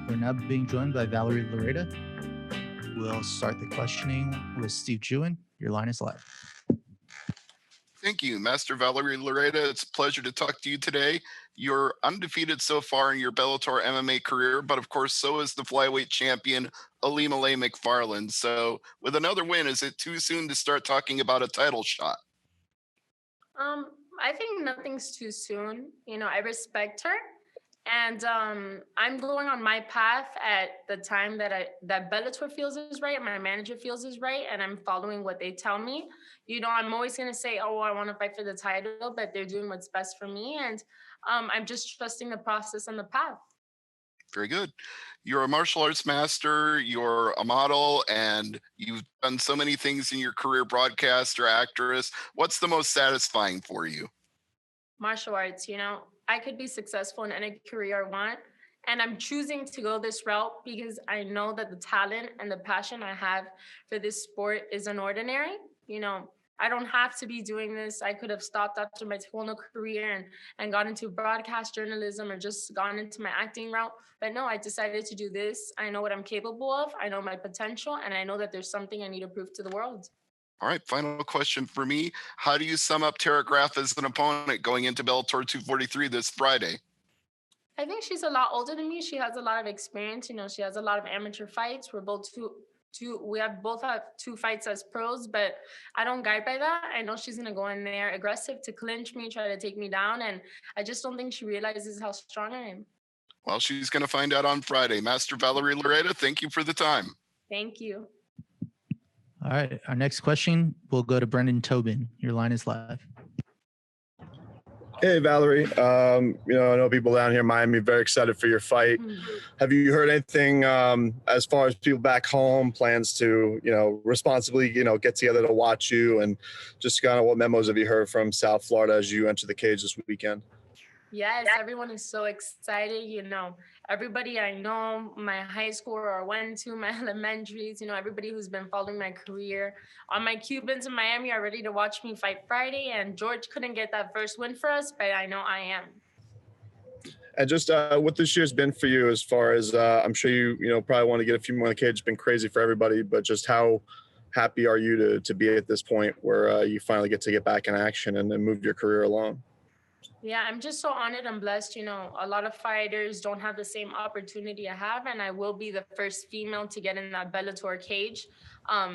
We're now being joined by Valerie Loureda. We'll start the questioning with Steve Jewin. Your line is live. Thank you, Master Valerie Loureda. It's a pleasure to talk to you today. You're undefeated so far in your Bellator MMA career, but of course, so is the flyweight champion, Alima Lay McFarland. So with another win, is it too soon to start talking about a title shot? I think nothing's too soon. I respect her, and I'm going on my path at the time that Bellator feels is right, my manager feels is right, and I'm following what they tell me. I'm always gonna say, "Oh, I want to fight for the title," but they're doing what's best for me, and I'm just trusting the process and the path. Very good. You're a martial arts master, you're a model, and you've done so many things in your career, broadcaster, actress. What's the most satisfying for you? Martial arts, I could be successful in any career I want. And I'm choosing to go this route because I know that the talent and the passion I have for this sport is unordinary. I don't have to be doing this. I could have stopped after my taekwondo career and gone into broadcast journalism or just gone into my acting route. But no, I decided to do this. I know what I'm capable of. I know my potential. And I know that there's something I need to prove to the world. All right, final question for me. How do you sum up Tara Graff as an opponent going into Bellator 243 this Friday? I think she's a lot older than me. She has a lot of experience. She has a lot of amateur fights. We're both we have both have 2 fights as pros, but I don't guide by that. I know she's gonna go in there aggressive to clinch me, try to take me down, and I just don't think she realizes how strong I am. Well, she's going to find out on Friday. Master Valerie Loureda, thank you for the time. Thank you. All right. Our next question will go to Brendan Tobin. Your line is live. Hey, Valerie. I know people down here in Miami are very excited for your fight. Have you heard anything as far as people back home, plans to, responsibly, get together to watch you, and just kind of what memos have you heard from South Florida as you enter the cage this weekend? Yes, everyone is so excited. Everybody I know, my high school or went to, my elementaries, everybody who's been following my career. All my Cubans in Miami are ready to watch me fight Friday, and George couldn't get that first win for us, but I know I am. And just what this year's been for you, as far as I'm sure you probably want to get a few more in the cage. It's been crazy for everybody, but just how happy are you to be at this point where you finally get to get back in action and then move your career along? Yeah, I'm just so honored and blessed. A lot of fighters don't have the same opportunity I have, and I will be the first female to get in that Bellator cage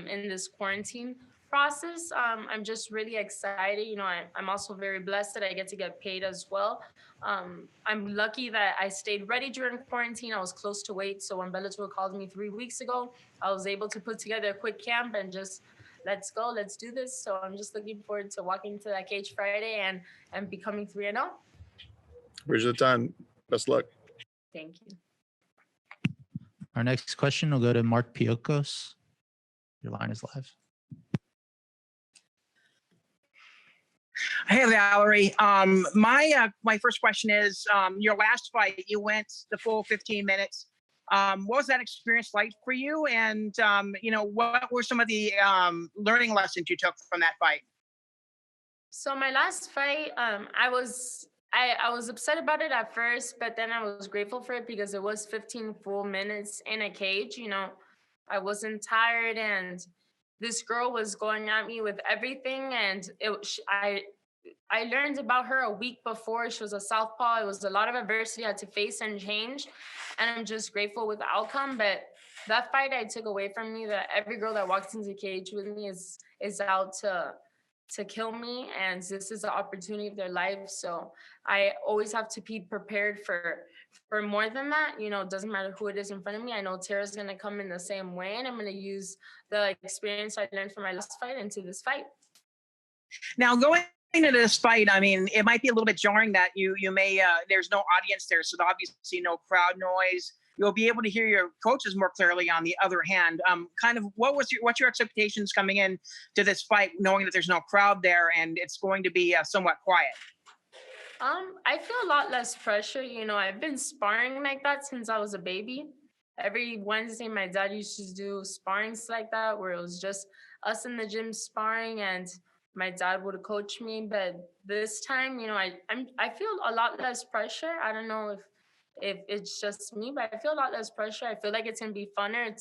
in this quarantine process. I'm just really excited. I'm also very blessed that I get to get paid as well. I'm lucky that I stayed ready during quarantine. I was close to weight, so when Bellator called me 3 weeks ago, I was able to put together a quick camp and just let's go, let's do this. So I'm just looking forward to walking into that cage Friday and becoming 3-0. Where's the time? Best luck. Thank you. Our next question will go to Mark Piocos. Your line is live. Hey, Valerie. My first question is, your last fight, you went the full 15 minutes. What was that experience like for you? And, what were some of the learning lessons you took from that fight? So my last fight, I was upset about it at first, but then I was grateful for it because it was 15 full minutes in a cage. I wasn't tired, and this girl was going at me with everything, and I learned about her a week before. She was a southpaw. It was a lot of adversity I had to face and change, and I'm just grateful with the outcome. But that fight I took away from me that every girl that walks into the cage with me is out to kill me, and this is the opportunity of their life. So I always have to be prepared for more than that. It doesn't matter who it is in front of me. I know Tara's gonna come in the same way, and I'm gonna use the experience I learned from my last fight into this fight. Now, going into this fight, I mean, it might be a little bit jarring that you may there's no audience there, so obviously no crowd noise. You'll be able to hear your coaches more clearly. On the other hand, kind of what's your expectations coming in to this fight, knowing that there's no crowd there and it's going to be somewhat quiet? I feel a lot less pressure. I've been sparring like that since I was a baby. Every Wednesday, my dad used to do sparrings like that, where it was just us in the gym sparring, and my dad would coach me. But this time, I feel a lot less pressure. I don't know if it's just me, but I feel a lot less pressure. I feel like it's gonna be funner.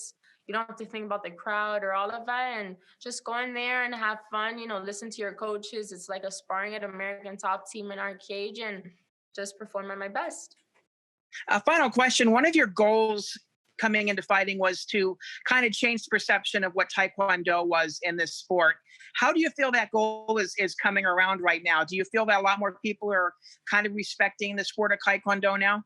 You don't have to think about the crowd or all of that, and just go in there and have fun, listen to your coaches. It's like a sparring at American Top Team in our cage, and just perform at my best. Final question. One of your goals coming into fighting was to kind of change the perception of what Taekwondo was in this sport. How do you feel that goal is coming around right now? Do you feel that a lot more people are kind of respecting the sport of Taekwondo now?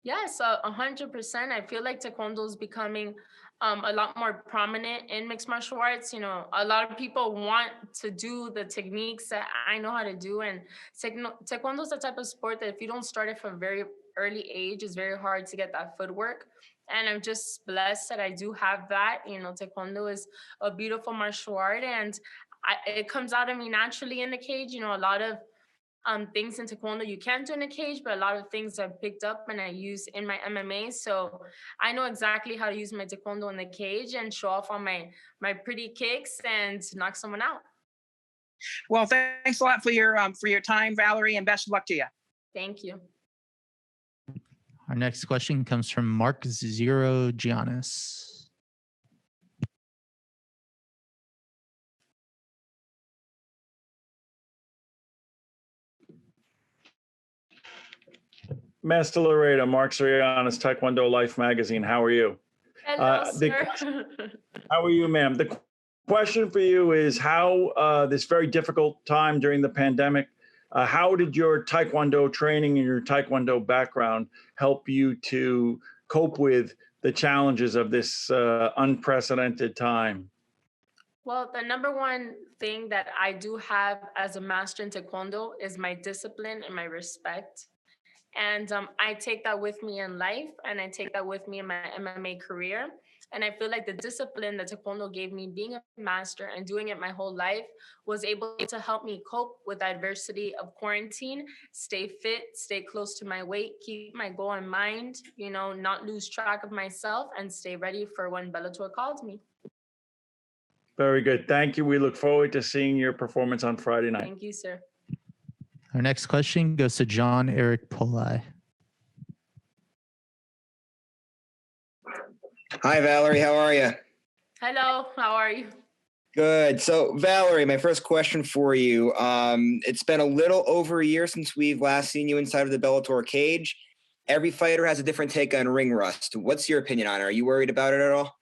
Yes, 100%. I feel like Taekwondo is becoming a lot more prominent in mixed martial arts. A lot of people want to do the techniques that I know how to do. And Taekwondo is the type of sport that if you don't start it from a very early age, it's very hard to get that footwork. And I'm just blessed that I do have that. Taekwondo is a beautiful martial art, and it comes out of me naturally in the cage. A lot of things in Taekwondo you can't do in a cage, but a lot of things I've picked up and I use in my MMA. So I know exactly how to use my Taekwondo in the cage and show off on my pretty kicks and knock someone out. Well, thanks a lot for your time, Valerie, and best of luck to you. Thank you. Our next question comes from Mark Zero Giannis. Master Loureda, Mark Sorianis, Taekwondo Life Magazine. How are you? Hello, sir. How are you, ma'am? The question for you is how this very difficult time during the pandemic, how did your Taekwondo training and your Taekwondo background help you to cope with the challenges of this unprecedented time? Well, the number one thing that I do have as a master in Taekwondo is my discipline and my respect. And I take that with me in life, and I take that with me in my MMA career. And I feel like the discipline that Taekwondo gave me, being a master and doing it my whole life, was able to help me cope with the adversity of quarantine, stay fit, stay close to my weight, keep my goal in mind, not lose track of myself, and stay ready for when Bellator calls me. Very good. Thank you. We look forward to seeing your performance on Friday night. Thank you, sir. Our next question goes to John Eric Polai. Hi, Valerie. How are you? Hello. How are you? Good. So, Valerie, my first question for you. It's been a little over a year since we've last seen you inside of the Bellator cage. Every fighter has a different take on ring rust. What's your opinion on it? Are you worried about it at all?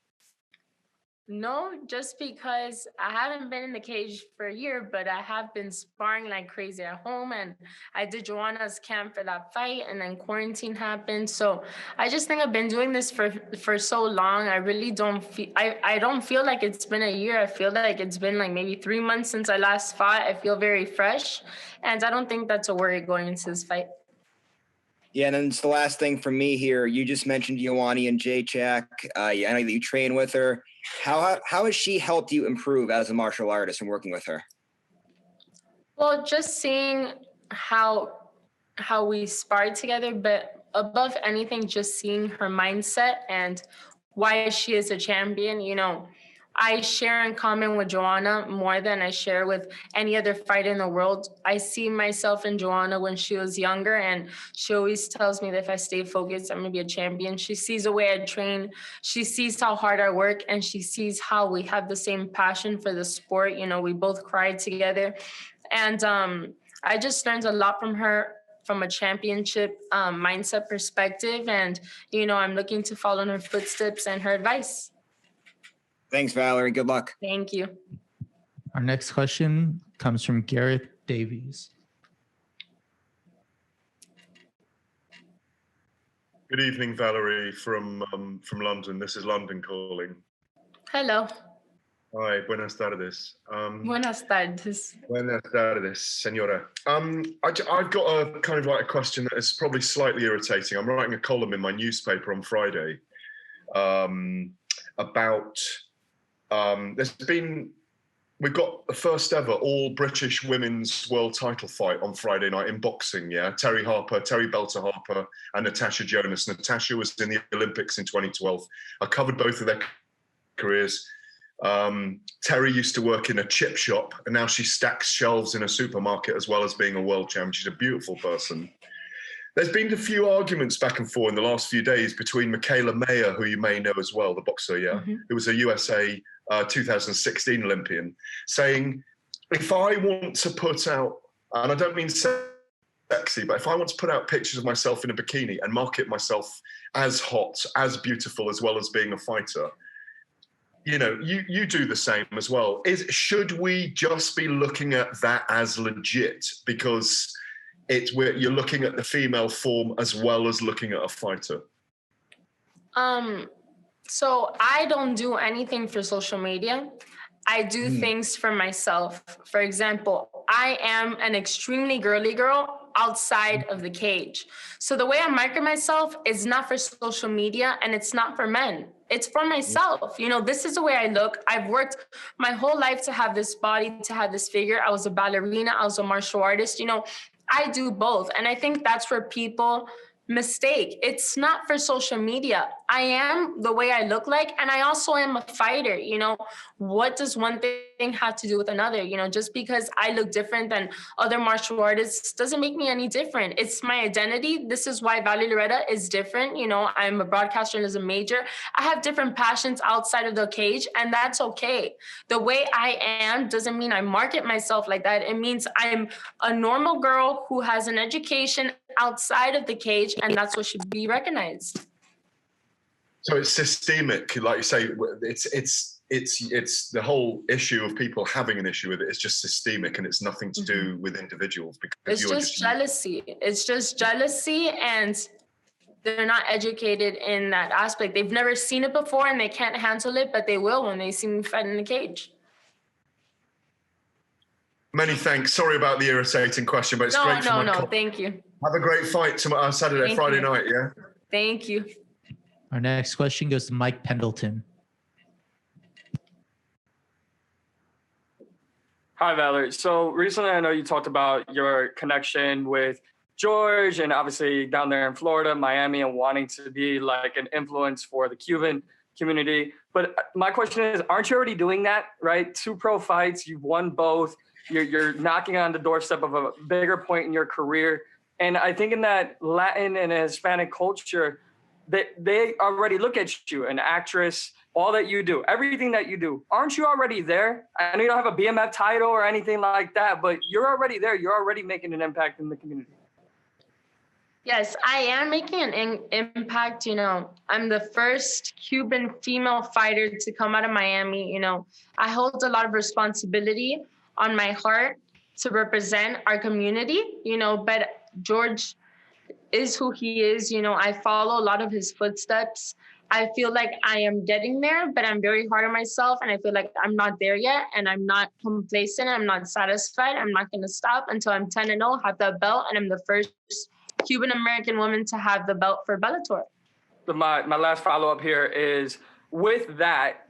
No, just because I haven't been in the cage for a year, but I have been sparring like crazy at home, and I did Joanna's camp for that fight, and then quarantine happened. So I just think I've been doing this for so long. I really don't feel I don't feel like it's been a year. I feel like it's been like maybe 3 months since I last fought. I feel very fresh, and I don't think that's a worry going into this fight. Yeah, and then it's the last thing from me here. You just mentioned Ioane and Jacek. I know that you train with her. How has she helped you improve as a martial artist and working with her? Well, just seeing how we sparred together, but above anything, just seeing her mindset and why she is a champion. I share in common with Joanna more than I share with any other fighter in the world. I see myself in Joanna when she was younger, and she always tells me that if I stay focused, I'm going to be a champion. She sees the way I train. She sees how hard I work, and she sees how we have the same passion for the sport. We both cried together. And I just learned a lot from her from a championship mindset perspective. And, I'm looking to follow in her footsteps and her advice. Thanks, Valerie. Good luck. Thank you. Our next question comes from Gareth Davies. Good evening, Valerie from London. This is London calling. Hello. Hi, buenas tardes. Buenas tardes. Buenas tardes, senora. I've got a kind of like a question that is probably slightly irritating. I'm writing a column in my newspaper on Friday about we've got the first ever all British women's world title fight on Friday night in boxing. Yeah, Terry Belter Harper, and Natasha Jonas. Natasha was in the Olympics in 2012. I covered both of their careers. Terry used to work in a chip shop, and now she stacks shelves in a supermarket as well as being a world champion. She's a beautiful person. There's been a few arguments back and forth in the last few days between Michaela Mayer, who you may know as well, the boxer, who was a USA 2016 Olympian, saying, if I want to put out, and I don't mean sexy, but if I want to put out pictures of myself in a bikini and market myself as hot, as beautiful, as well as being a fighter, you do the same as well. Should we just be looking at that as legit because you're looking at the female form as well as looking at a fighter? So I don't do anything for social media. I do things for myself. For example, I am an extremely girly girl outside of the cage. So the way I market myself is not for social media and it's not for men. It's for myself. This is the way I look. I've worked my whole life to have this body, to have this figure. I was a ballerina. I was a martial artist. I do both. And I think that's where people mistake. It's not for social media. I am the way I look like, and I also am a fighter. What does one thing have to do with another? Just because I look different than other martial artists doesn't make me any different. It's my identity. This is why Valerie Loureda is different. I'm a broadcaster and as a major. I have different passions outside of the cage, and that's okay. The way I am doesn't mean I market myself like that. It means I'm a normal girl who has an education outside of the cage, and that's what should be recognized. So it's systemic, like you say. It's the whole issue of people having an issue with it. It's just systemic, and it's nothing to do with individuals. Because it's just jealousy. It's just jealousy, and they're not educated in that aspect. They've never seen it before, and they can't handle it, but they will when they see me fight in the cage. Many thanks. Sorry about the irritating question, but it's great. No. Thank you. Have a great fight tomorrow, Saturday, Friday night. Yeah. Thank you. Our next question goes to Mike Pendleton. Hi, Valerie. So recently, I know you talked about your connection with George and obviously down there in Florida, Miami, and wanting to be like an influence for the Cuban community. But my question is, aren't you already doing that, right? 2 pro fights, you've won both. You're knocking on the doorstep of a bigger point in your career. And I think in that Latin and Hispanic culture, they already look at you, an actress, all that you do, everything that you do. Aren't you already there? I know you don't have a BMF title or anything like that, but you're already there. You're already making an impact in the community. Yes, I am making an impact. I'm the first Cuban female fighter to come out of Miami. I hold a lot of responsibility on my heart to represent our community, but George is who he is. I follow a lot of his footsteps. I feel like I am getting there, but I'm very hard on myself, and I feel like I'm not there yet, and I'm not complacent. I'm not satisfied. I'm not going to stop until I'm 10-0, have that belt, and I'm the first Cuban American woman to have the belt for Bellator. My last follow-up here is, with that,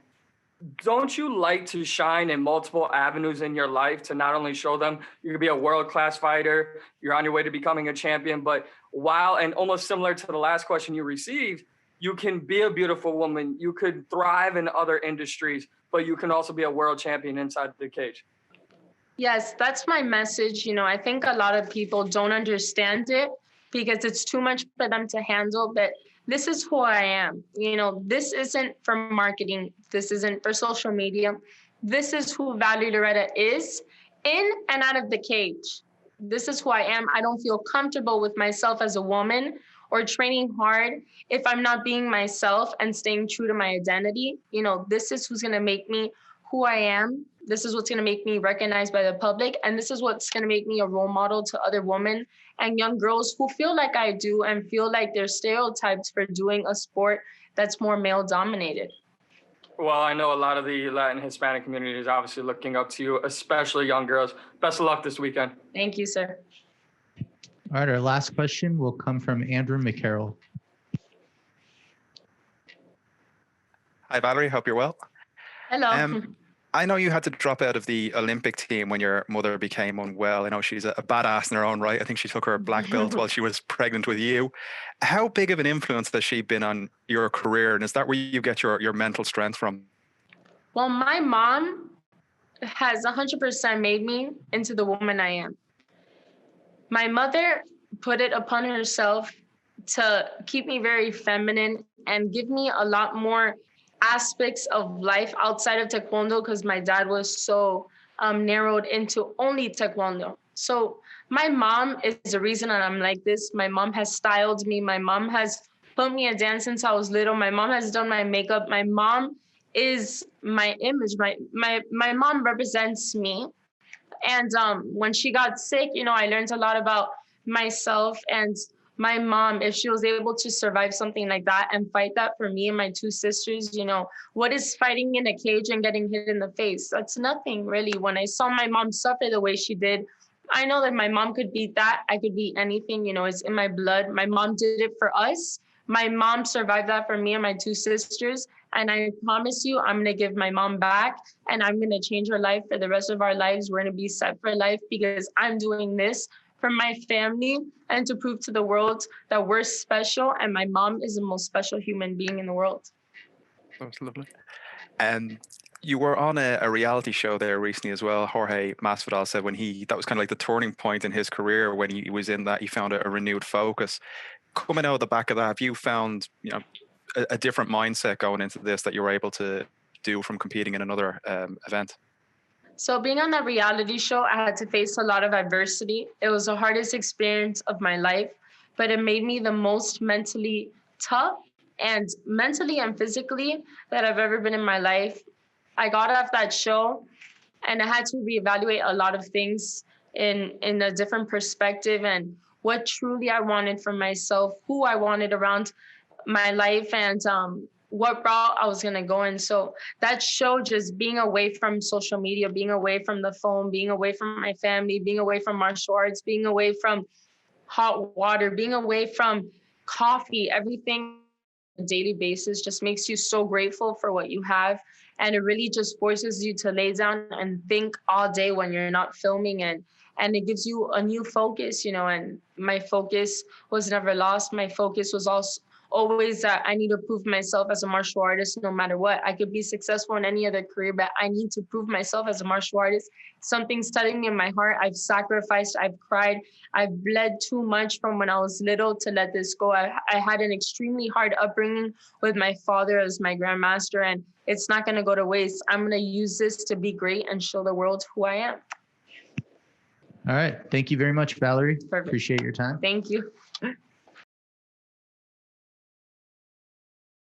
don't you like to shine in multiple avenues in your life to not only show them you can be a world-class fighter, you're on your way to becoming a champion, but and almost similar to the last question you received, you can be a beautiful woman, you could thrive in other industries, but you can also be a world champion inside the cage. Yes, that's my message. I think a lot of people don't understand it because it's too much for them to handle, but this is who I am. This isn't for marketing. This isn't for social media. This is who Valerie Loureda is in and out of the cage. This is who I am. I don't feel comfortable with myself as a woman or training hard if I'm not being myself and staying true to my identity. This is who's going to make me who I am. This is what's going to make me recognized by the public. And this is what's going to make me a role model to other women and young girls who feel like I do and feel like they're stereotyped for doing a sport that's more male dominated. Well, I know a lot of the Latin Hispanic community is obviously looking up to you, especially young girls. Best of luck this weekend. Thank you, sir. All right, our last question will come from Andrew McCarroll. Hi, Valerie. Hope you're well. Hello. I know you had to drop out of the Olympic team when your mother became unwell. I know she's a badass in her own right. I think she took her black belt while she was pregnant with you. How big of an influence has she been on your career? And is that where you get your mental strength from? Well, my mom has 100% made me into the woman I am. My mother put it upon herself to keep me very feminine and give me a lot more aspects of life outside of taekwondo, because my dad was so narrowed into only taekwondo. So my mom is the reason that I'm like this. My mom has styled me. My mom has put me in dance since I was little. My mom has done my makeup. My mom is my image. My mom represents me. And when she got sick, I learned a lot about myself. And my mom, if she was able to survive something like that and fight that for me and my two sisters, what is fighting in a cage and getting hit in the face? That's nothing, really. When I saw my mom suffer the way she did, I know that my mom could beat that. I could beat anything, it's in my blood. My mom did it for us. My mom survived that for me and my two sisters. And I promise you, I'm going to give my mom back, and I'm going to change her life for the rest of our lives. We're going to be set for life because I'm doing this for my family and to prove to the world that we're special. And my mom is the most special human being in the world. That's lovely. You were on a reality show there recently as well. Jorge Masvidal said that was kind of like the turning point in his career when he was in that. He found a renewed focus. Coming out of the back of that, have you found a different mindset going into this that you were able to do from competing in another event? So being on that reality show, I had to face a lot of adversity. It was the hardest experience of my life, but it made me the most mentally tough and mentally and physically that I've ever been in my life. I got off that show and I had to reevaluate a lot of things in a different perspective and what truly I wanted for myself, who I wanted around my life, and what route I was going to go in. So that show, just being away from social media, being away from the phone, being away from my family, being away from martial arts, being away from hot water, being away from coffee, everything on a daily basis just makes you so grateful for what you have. And it really just forces you to lay down and think all day when you're not filming, and it gives you a new focus, and my focus was never lost. My focus was also always that I need to prove myself as a martial artist no matter what. I could be successful in any other career, but I need to prove myself as a martial artist. Something's telling me in my heart. I've sacrificed, I've cried, I've bled too much from when I was little to let this go. I had an extremely hard upbringing with my father as my grandmaster, and it's not going to go to waste. I'm going to use this to be great and show the world who I am. All right. Thank you very much, Valerie. Perfect. Appreciate your time. Thank you.